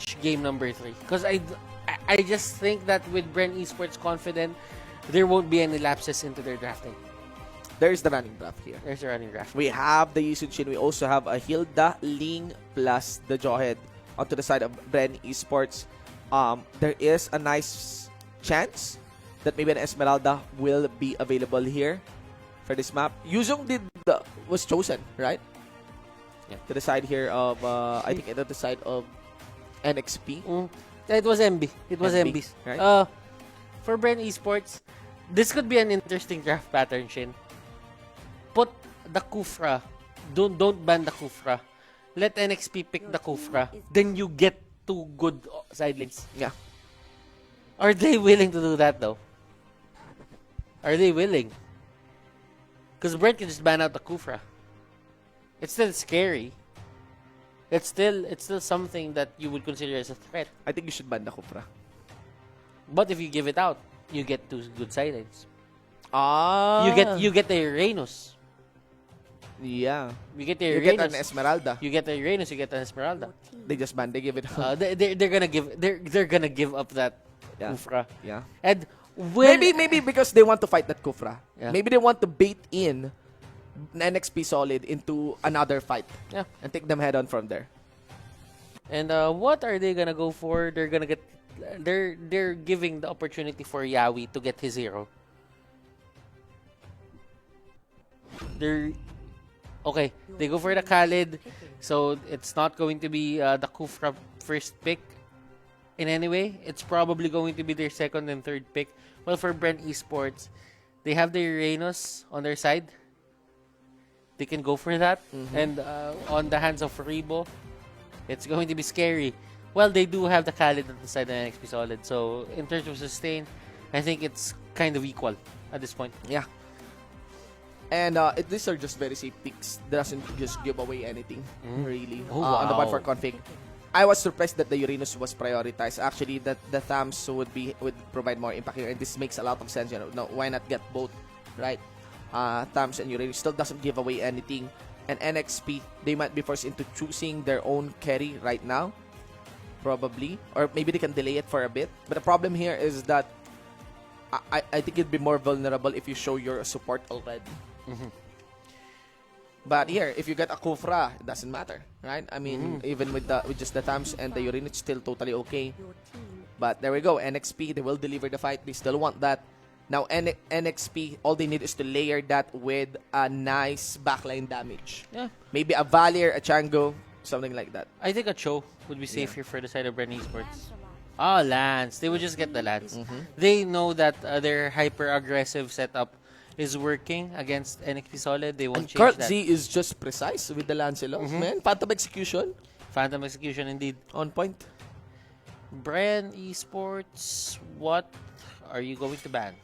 reach game number 3. Because I just think that with BREN Esports confident, there won't be any lapses into their drafting. There's the running draft here. There's the running draft. We have the Yushin Shin. We also have a Hilda, Ling, plus the Jawhead onto the side of BREN Esports. There is a nice chance that maybe an Esmeralda will be available here for this map. Yuzong was chosen, right? Yeah. To the side here of, I think at the side of NXP. It was MB. It was MB's. Right? For BREN Esports, this could be an interesting draft pattern, Shin. Put the Kufra. Don't ban the Kufra. Let NXP pick the Kufra. Then you get 2 good side lanes. Yeah. Are they willing to do that, though? Are they willing? Because BREN can just ban out the Kufra. It's still scary. It's still something that you would consider as a threat. I think you should ban the Kufra. But if you give it out, you get 2 good side lanes. You get the Uranus. Yeah. You get the You Uranus. get an Esmeralda. You get the Uranus. You get an Esmeralda. They just ban. They give it. They're gonna give up that Yeah. Kufra. Yeah. And when, Maybe because they want to fight that Kufra. Yeah. Maybe they want to bait in NXP Solid into another fight. Yeah. And take them head on from there. And what are they gonna go for? They're gonna get. They're giving the opportunity for Yawi to get his hero. Okay, they go for the Khalid, so it's not going to be the Kufra first pick in any way. It's probably going to be their second and third pick. Well, for BREN Esports, they have the Uranus on their side. They can go for that. And on the hands of Rebo, it's going to be scary. Well, they do have the Khalid on the side of NXP Solid. So, in terms of sustain, I think it's kind of equal at this point. Yeah. And these are just very safe picks. Doesn't just give away anything, really. Oh, On the wow. board for config. I was surprised that the Uranus was prioritized. Actually, that the Thams would provide more impact here. And this makes a lot of sense. You know, no, why not get both, right? Thams and Uranus still doesn't give away anything. And NXP, they might be forced into choosing their own carry right now. Probably. Or maybe they can delay it for a bit. But the problem here is that I think it'd be more vulnerable if you show your support already. But here, if you get a Kufra, it doesn't matter, right? I mean, even with just the Thams and the Uranus, it's still totally okay. But there we go. NXP, they will deliver the fight. They still want that. Now, NXP, all they need is to layer that with a nice backline damage. Yeah. Maybe a Valier, a Chango, something like that. I think a Cho would be safe here for the side of BREN Esports. Oh, Lance. They would just get the Lance. They know that their hyper-aggressive setup is working against NXP Solid. They won't And change Kurt that. Z is just precise with the Lancelot. Man, Phantom Execution. Phantom Execution, indeed. On point. BREN Esports, what are you going to ban?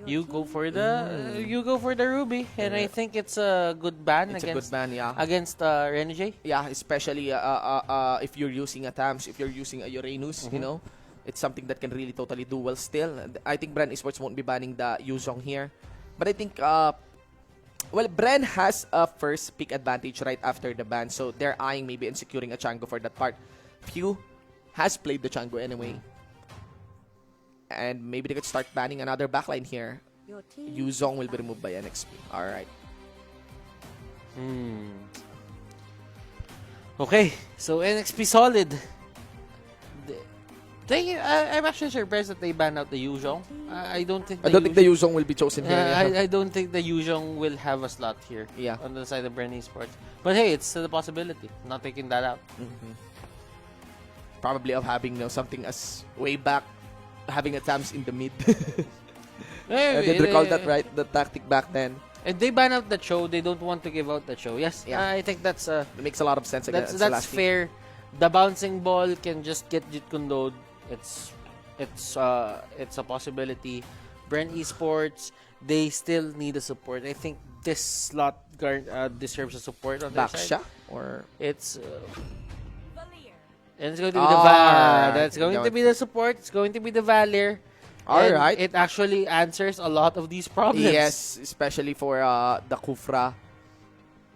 You go for the Ruby, and I think it's a good ban It's a good ban, yeah. against Renegade. Yeah, especially if you're using a Thams, if you're using a Uranus, you know, it's something that can really totally do well still. I think BREN Esports won't be banning the Yuzong here. But I think, well, BREN has a first pick advantage right after the ban, so they're eyeing maybe and securing a Chango for that part. Few has played the Chango anyway. And maybe they could start banning another backline here. Yuzong will be removed by NXP. Alright. Okay, so NXP Solid. I'm actually surprised that they banned out the Yuzhong. I don't think the Yuzong will be chosen here. I don't think the Yuzhong will have a slot here on the side of BREN Esports. But hey, it's still a possibility. Not taking that out. Probably of having something as way back, having a Thams in the mid. I did recall that, right? The tactic back then. If they ban out the Cho, they don't want to give out the Cho. Yes, Yeah. I think that's It makes a lot of sense. that's fair. The bouncing ball can just get Jeet Kune Do. It's a possibility. BREN Esports, they still need a support. I think this slot deserves a support on their side. Baksha or It's and it's going to be the Valier. That's going to be the support. It's going to be the Valier. Alright. It actually answers a lot of these problems. yes, especially for the Kufra.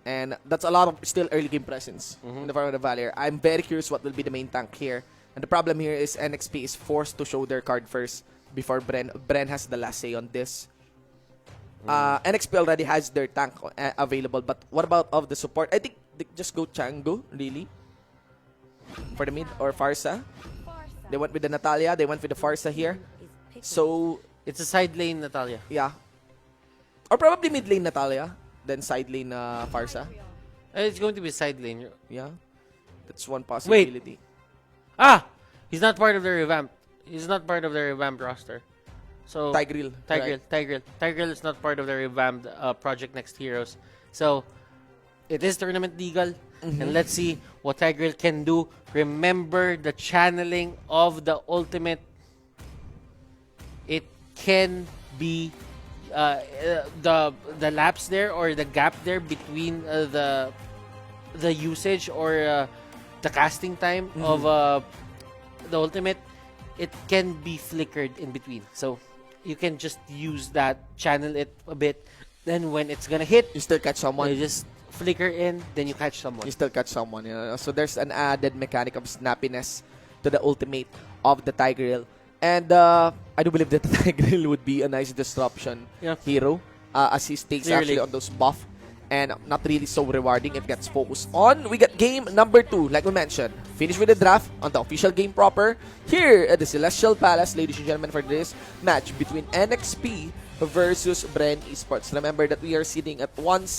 And that's a lot of still early game presence in the form of the Valier. I'm very curious what will be the main tank here. And the problem here is NXP is forced to show their card first before Bren. Bren has the last say on this. NXP already has their tank available, but what about of the support? I think they just go Chango, really. For the mid or Farsa. They went with the Natalia, they went with the Farsa here. So, It's a side lane, Natalia. yeah. Or probably mid lane Natalia, then side lane Farsa. It's going to be side lane. Yeah. That's one possibility. Ah! He's not part of the revamp. He's not part of the revamped roster. So Tigreal. Tigreal is not part of the revamped Project Next Heroes. So it is tournament legal. And let's see what Tigreal can do. Remember the channeling of the ultimate. It can be the lapse there or the gap there between the usage or the casting time of the ultimate. It can be flickered in between. So you can just use that, channel it a bit. Then when it's gonna hit, You still catch someone. you just flicker in, then you catch someone. You still catch someone. You know? So there's an added mechanic of snappiness to the ultimate of the Tigreal. And I do believe that the Tigreal would be a nice disruption hero as he stays actually on those buff. And not really so rewarding if gets focused on. We get game number 2, like we mentioned. Finish with the draft on the official game proper. Here at the Celestial Palace, ladies and gentlemen, for this match between NXP versus BREN Esports. Remember that we are sitting at 1-0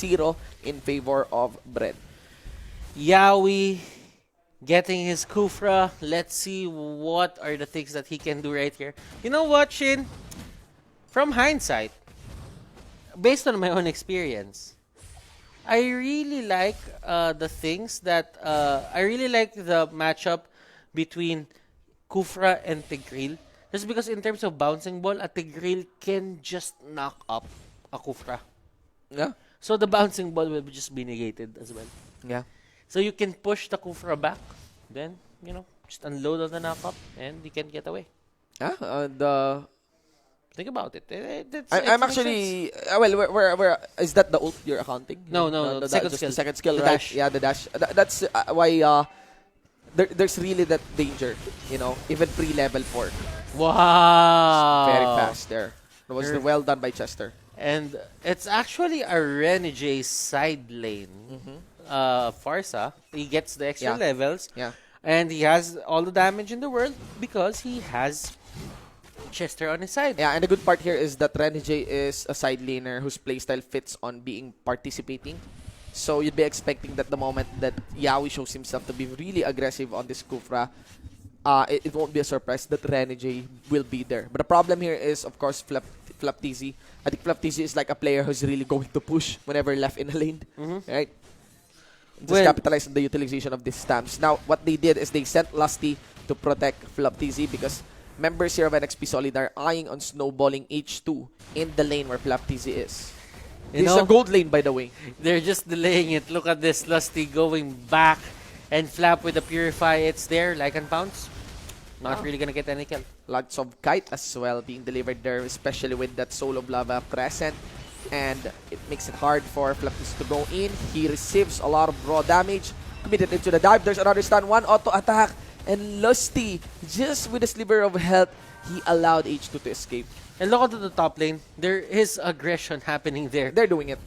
in favor of BREN. Yawi getting his Kufra. Let's see what are the things that he can do right here. You know what, Shin? From hindsight, based on my own experience, I really like the things that I really like the matchup between Kufra and Tigreal. Just because in terms of bouncing ball, a Tigreal can just knock up a Kufra. Yeah. So the bouncing ball will just be negated as well. Yeah. So you can push the Kufra back, then, you know, just unload on the knock-up, and you can get away. Yeah. Think about it. I'm actually well. Where is that the ult you're accounting? No, the second just skill. The second skill, The right? dash. Yeah, the dash. That's why there's really that danger. You know, even pre-level 4. Wow! Very fast there. That was well done by Chester. And it's actually a Renegade side lane. Farsa. He gets the extra levels. Yeah. And he has all the damage in the world because he has Chester on his side. Yeah, and the good part here is that Renegade is a side laner whose playstyle fits on being participating. So you'd be expecting that the moment that Yawi shows himself to be really aggressive on this Kufra, it won't be a surprise that Renegade will be there. But the problem here is, of course, Flaptizi. I think Flaptizi is like a player who's really going to push whenever left in a lane, right? Just capitalize on the utilization of these stamps. Now, what they did is they sent Lusty to protect Flaptizi because members here of NXP Solid are eyeing on snowballing H2 in the lane where Flaptizi is. This is a gold lane, by the way. They're just delaying it. Look at this Lusty going back and Flap with the Purify. It's there, like and pounce. Not really gonna get any kill. Lots of kite as well being delivered there, especially with that Soul of Lava present. And it makes it hard for Flaptizi to go in. He receives a lot of raw damage. Committed into the dive. There's another stun. One auto attack. And Lusty, just with a sliver of health, he allowed H2 to escape. And look at the top lane. There is aggression happening there. They're doing it.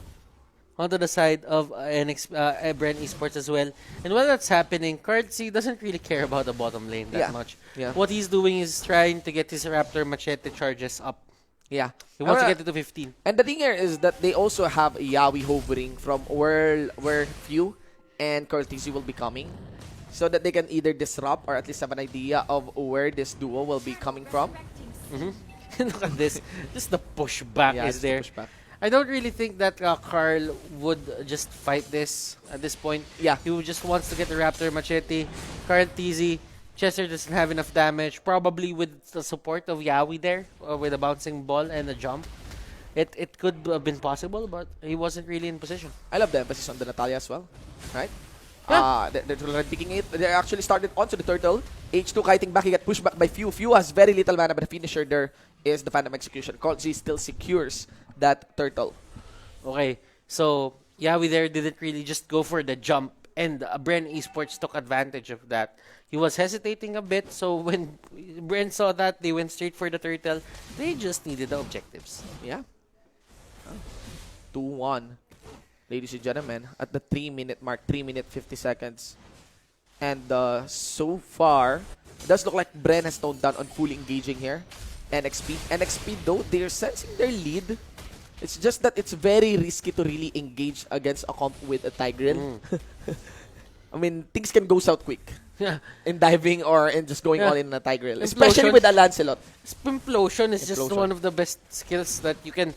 Onto the side of BREN Esports as well. And while that's happening, Cardsi doesn't really care about the bottom lane that much. Yeah. What he's doing is trying to get his Raptor Machete charges up. Yeah. He wants to get it to 15. And the thing here is that they also have Yawi hovering from where Few and Cortese will be coming. So that they can either disrupt or at least have an idea of where this duo will be coming from. Look at this. Just the pushback is there. I don't really think that Carl would just fight this at this point. Yeah. He just wants to get the Raptor Machete. Carl TZ. Chester doesn't have enough damage. Probably with the support of Yawi there, or with a bouncing ball and a jump. It could have been possible, but he wasn't really in position. I love the emphasis on the Natalia as well. Right? Yeah. They're picking it. They actually started onto the turtle. H2 kiting back. He got pushed back by Few. Few has very little mana, but the finisher there is the Phantom Execution. Colt Z still secures that turtle. Okay, so Yawi there didn't really just go for the jump, and Bren Esports took advantage of that. He was hesitating a bit, so when Bren saw that, they went straight for the turtle. They just needed the objectives. Yeah. 2-1. Ladies and gentlemen, at the 3-minute mark, 3 minute 50 seconds. And so far, it does look like Bren has toned down on fully engaging here. NXP though, they're sensing their lead. It's just that it's very risky to really engage against a comp with a Tigreal. I mean, things can go south quick. Yeah. In diving or in just going all in a Tigreal. Implosion. Especially with a Lancelot. Implosion is just Implosion. one of the best skills that you can.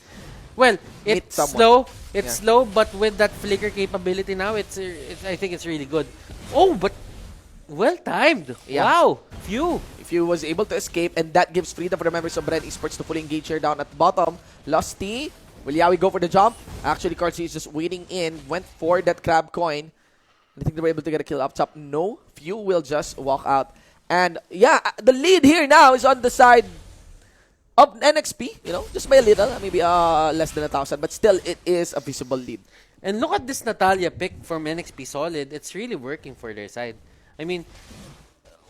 Well, Meet it's someone. slow. It's Yeah. slow, but with that flicker capability now, it's I think it's really good. Oh, but well timed. Yeah. Wow. Phew. If you was able to escape, and that gives freedom for the members of BREN Esports to fully engage here down at the bottom. Lusty, will Yawi go for the jump? Actually, Karsi is just waiting in, went for that crab coin. I think they were able to get a kill up top. No, Few will just walk out. And yeah, the lead here now is on the side of NXP, you know, just by a little, maybe less than 1,000, but still it is a visible lead. And look at this Natalia pick from NXP Solid. It's really working for their side. I mean,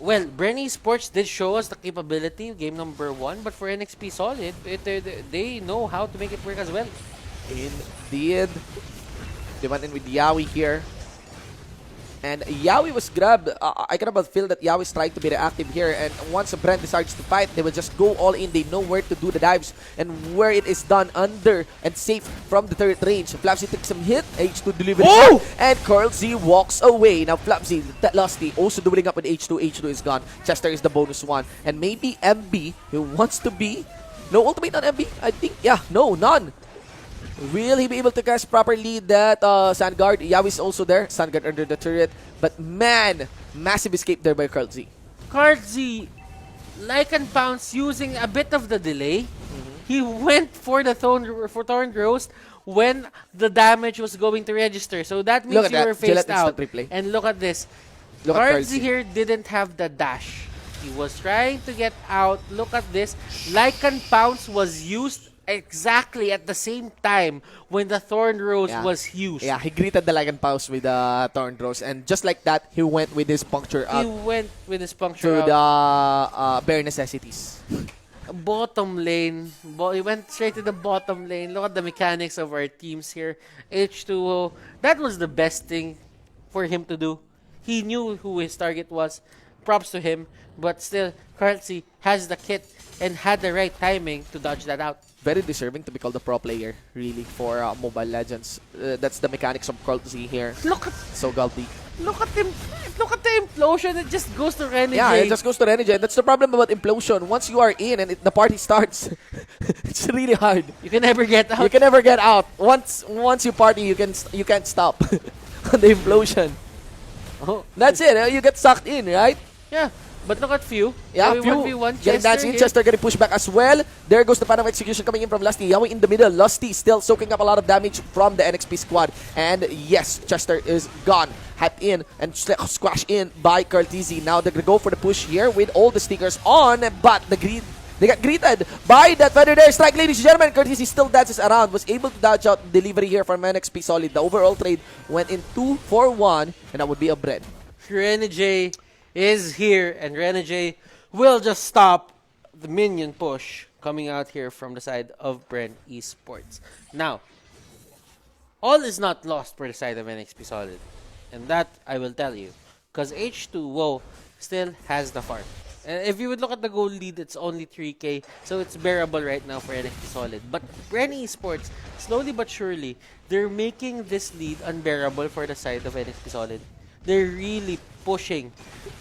well, BREN Esports did show us the capability, game number 1, but for NXP Solid, they know how to make it work as well. Indeed. They went in with Yawi here. And Yawi was grabbed. I can about feel that Yawi is trying to be reactive here. And once Brent decides to fight, they will just go all in. They know where to do the dives and where it is done under and safe from the third range. Flapsy takes some hit. H2 delivers. Oh! And Carl Z walks away. Now Flapsy, that Lusty, also dueling up with H2. H2 is gone. Chester is the bonus one. And maybe MB, who wants to be... No ultimate on MB? I think, yeah, no, none. Will he be able to cast properly that Sandguard? Yawi's also there. Sandguard under the turret. But man, massive escape there by Carl Z. Carl Z, like and Pounce using a bit of the delay. He went for the Thorn Roast when the damage was going to register. So that means Look at you that. were faced Gillette out. instant replay. And look at this. Look at Carl Carl Z Z. here didn't have the dash. He was trying to get out. Look at this. Like and Pounce was used exactly at the same time when the Thorn Rose was used. Yeah, he greeted the Lycan Pause with the Thorn Rose. And just like that, he went with his puncture He out went with his puncture to out. the bare necessities. Bottom lane. He went straight to the bottom lane. Look at the mechanics of our teams here. H2O. That was the best thing for him to do. He knew who his target was. Props to him. But still, Karlsey has the kit and had the right timing to dodge that out. Very deserving to be called a pro player, really, for Mobile Legends. That's the mechanics of Karlsey here. Look at So Galdi. look at him. Look at the implosion. It just goes to Renegade. Yeah, it just goes to Renegade. That's the problem about Implosion. Once you are in and the party starts, it's really hard. You can never get out. You can never get out. Once you party, you can't stop on the Implosion. Oh. That's it. You get sucked in, right? Yeah. But look at Few. Yeah, Yawi Few 1v1. getting dancing. here. Chester getting pushed back as well. There goes the final execution coming in from Lusty. Yawi in the middle. Lusty still soaking up a lot of damage from the NXP squad. And yes, Chester is gone. Hat in and squash in by Kartizi. Now they're going to go for the push here with all the stickers on. But they got greeted by that Feather Dare Strike. Ladies and gentlemen, Kartizi still dances around. Was able to dodge out delivery here from NXP Solid. The overall trade went in 2-4-1. And that would be a bread. Renegade is here, and Renegade will just stop the minion push coming out here from the side of BREN Esports. Now, all is not lost for the side of NXP Solid, and that I will tell you, because H2O still has the farm. And if you would look at the goal lead, it's only 3k, so it's bearable right now for NXP Solid. But BREN Esports, slowly but surely, they're making this lead unbearable for the side of NXP Solid. They're really pushing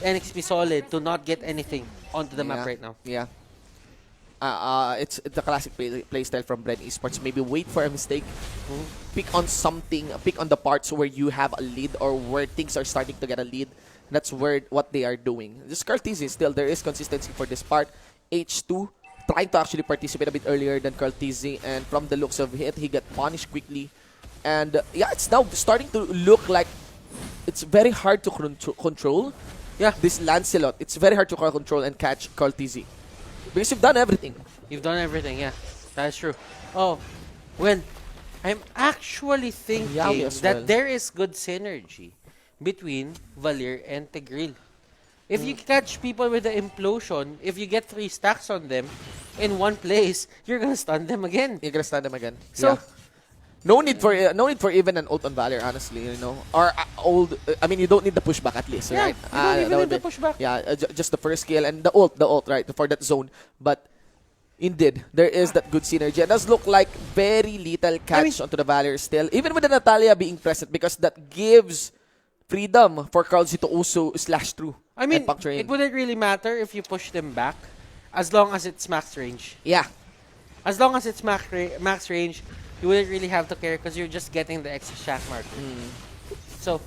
NXP Solid to not get anything onto the map right now. Yeah. It's the classic playstyle from BREN Esports. Maybe wait for a mistake. Pick on something. Pick on the parts where you have a lead or where things are starting to get a lead. That's what they are doing. This Kartizi still, there is consistency for this part. H2 trying to actually participate a bit earlier than Kartizi. And from the looks of it, he got punished quickly. And yeah, it's now starting to look like it's very hard to control. Yeah. This Lancelot, it's very hard to control and catch Kartizi. Because you've done everything. You've done everything, yeah. That's true. Oh, well, I'm actually thinking Yawi as that well. there is good synergy between Valir and Tegril. If you catch people with the implosion, if you get 3 stacks on them in one place, you're gonna stun them again. You're gonna stand them again. So, Yeah. No need for even an ult on Valor, honestly, you know. Or I mean, you don't need the pushback at least, yeah, right? you don't even That would need the be- pushback. Yeah, just the first skill and the ult, right, for that zone. But indeed, there is that good synergy. It does look like very little catch onto the Valor still, even with the Natalia being present, because that gives freedom for Carlsy to also slash through. I mean, and puncture in. it wouldn't really matter if you push them back, as long as it's max range. Yeah. As long as it's max range, you wouldn't really have to care because you're just getting the extra shack marker. So,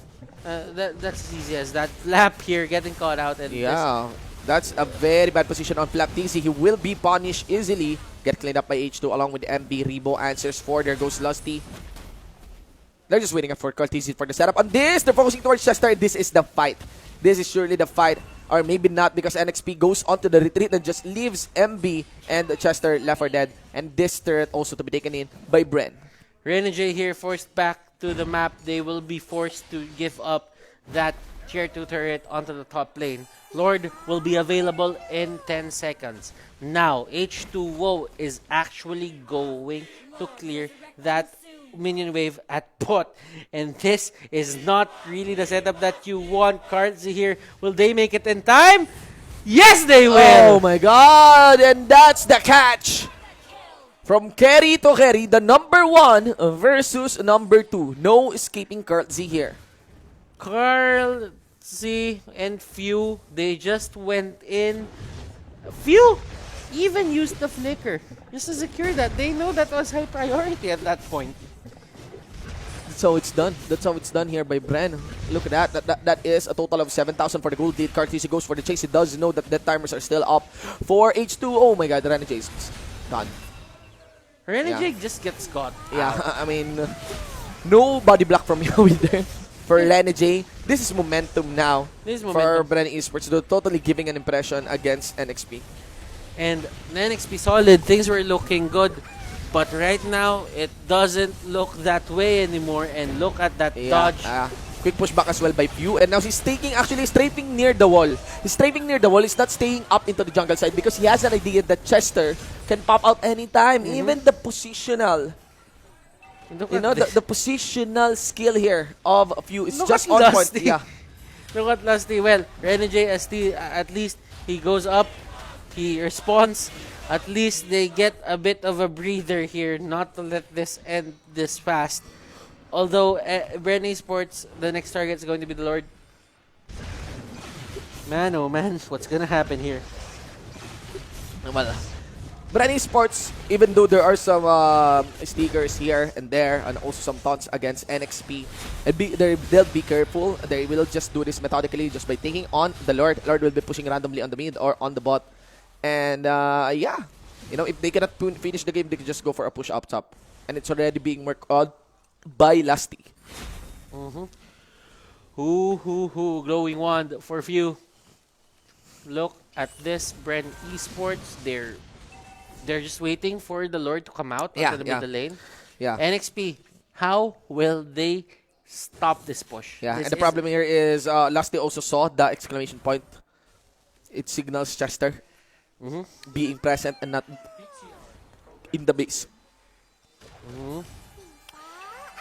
that's as easy as that. Lap here getting caught out. And Yeah, that's a very bad position on Flap TC. He will be punished easily. Get cleaned up by H2 along with MB. Rebo answers for. There goes Lusty. They're just waiting for TC for the setup. On this, they're focusing towards Chester. This is the fight. This is surely the fight. Or maybe not, because NXP goes onto the retreat and just leaves MB and Chester left for dead. And this turret also to be taken in by Bren. Renegade here forced back to the map. They will be forced to give up that tier 2 turret onto the top lane. Lord will be available in 10 seconds. Now, H2O is actually going to clear that minion wave at bot. And this is not really the setup that you want. Cardsy here. Will they make it in time? Yes, they will! Oh my god! And that's the catch! From carry to carry, the number 1 versus number 2. No escaping Carlsy here. Carl, Z, and Few, they just went in. Few even used the flicker just to secure that. They know that was high priority at that point. That's how it's done. That's how it's done here by Bren. Look at that. That is a total of 7,000 for the gold lead. Cartesi goes for the chase. He does know that the timers are still up for H2. Oh my god, the Renegade is done. Renegade just gets caught. Yeah, I mean, no body block from Yawi there for Renegade. This is momentum now This is for momentum. BREN Esports. They're totally giving an impression against NXP. And NXP solid. Things were looking good. But right now, it doesn't look that way anymore. And look at that dodge. Quick pushback as well by Pew. And now he's actually strafing near the wall. He's strafing near the wall. He's not staying up into the jungle side because he has an idea that Chester can pop out anytime. Even the positional. Look You at know, this. the positional skill here of Pew is Look just at on point. Lusty. Yeah. Look at Lusty. Well, Renegade, at least he goes up. He responds. At least they get a bit of a breather here, not to let this end this fast. Although, BREN Esports, the next target is going to be the Lord. Man, oh man, what's gonna happen here? Well, BREN Esports, even though there are some stickers here and there, and also some taunts against NXP, they'll be careful. They will just do this methodically, just by taking on the Lord. Lord will be pushing randomly on the mid or on the bot. And yeah, you know, if they cannot finish the game, they can just go for a push up top. And it's already being worked on by Lusty. Glowing wand for Few. Look at this BREN Esports. They're just waiting for the Lord to come out onto the middle lane. Yeah. NXP, how will they stop this push? Yeah, This and the is- problem here is Lusty also saw the exclamation point. It signals Chester being present and not in the base.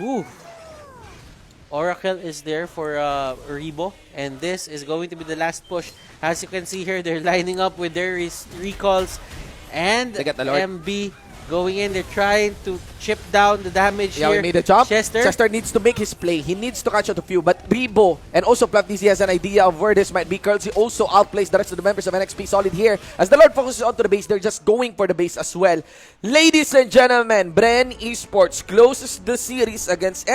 Ooh. Oracle is there for Rebo, and this is going to be the last push. As you can see here, they're lining up with their recalls, and They get the Lord. MB going in. They're trying to chip down the damage Yeah, here. we made a jump. Chester. needs to make his play. He needs to catch out a few. But Rebo and also Platisi has an idea of where this might be. Curls, he also outplays the rest of the members of NXP solid here. As the Lord focuses onto the base, they're just going for the base as well. Ladies and gentlemen, BREN Esports closes the series against